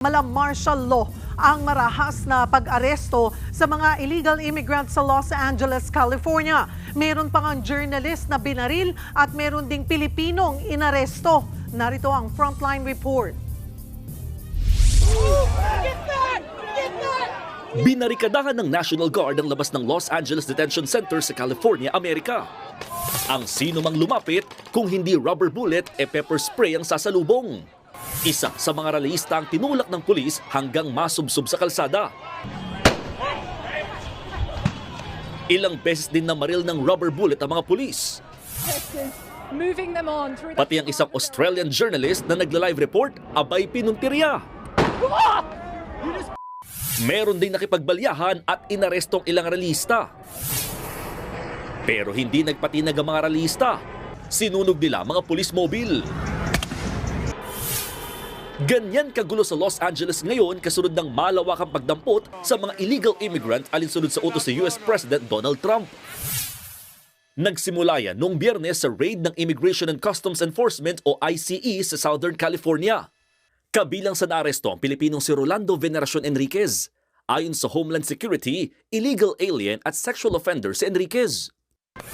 Martial law ang marahas na pag-aresto sa mga illegal immigrants sa Los Angeles, California. Meron pang ang journalist na binaril at meron ding Pilipinong inaresto. Narito ang Frontline Report. Binarikadahan ng National Guard ang labas ng Los Angeles Detention Center sa California, Amerika. Ang sino mang lumapit, kung hindi rubber bullet, pepper spray ang sasalubong. Isa sa mga rallyista ang tinulak ng pulis hanggang masubsob sa kalsada. Ilang beses din namaril ng rubber bullet ang mga pulis. Pati ang isang Australian journalist na nagla-live report, abay pinuntirya. Meron ding nakipagbalyahan at inarestong ilang rallyista. Pero hindi nagpatinag ang mga rallyista. Sinunog nila mga police mobile. Ganyan kagulo sa Los Angeles ngayon kasunod ng malawakang pagdampot sa mga illegal immigrant alinsunod sa utos ni US President Donald Trump. Nagsimula yan noong Biyernes sa raid ng Immigration and Customs Enforcement o ICE sa Southern California. Kabilang sa naaresto ang Pilipinong si Rolando Veneracion Enriquez. Ayon sa Homeland Security, illegal alien at sexual offender si Enriquez.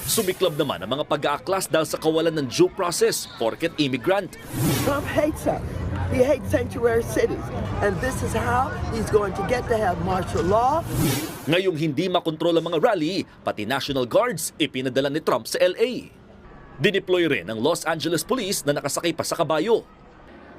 Sumiklab naman ang mga pag-aaklas dahil sa kawalan ng due process porket immigrant. Trump hates us. He hates sanctuary cities. And this is how he's going to get to have martial law. Ngayong hindi makontrol ang mga rally, pati National Guards ipinadala ni Trump sa LA. Dineploy rin ang Los Angeles Police na nakasakay pa sa kabayo.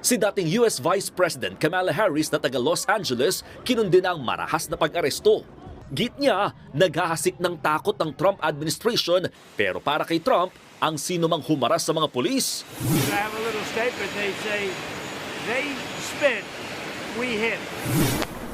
Si dating US Vice President Kamala Harris na taga Los Angeles kinundi na ang marahas na pag-aresto. Git niya, naghahasik ng takot ang Trump administration pero para kay Trump, ang sino mang humaras sa mga pulis. I have a little statement, they say, they spit, we hit.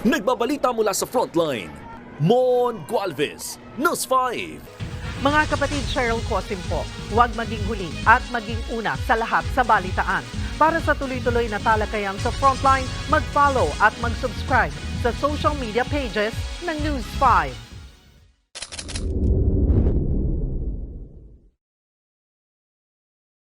Nagbabalita mula sa Frontline, Mon Gualvez, News 5. Mga kapatid, Cheryl Cosim po, huwag maging huli at maging una sa lahat sa balitaan. Para sa tuloy-tuloy na talakayan sa Frontline, mag-follow at mag-subscribe sa social media pages ng News 5.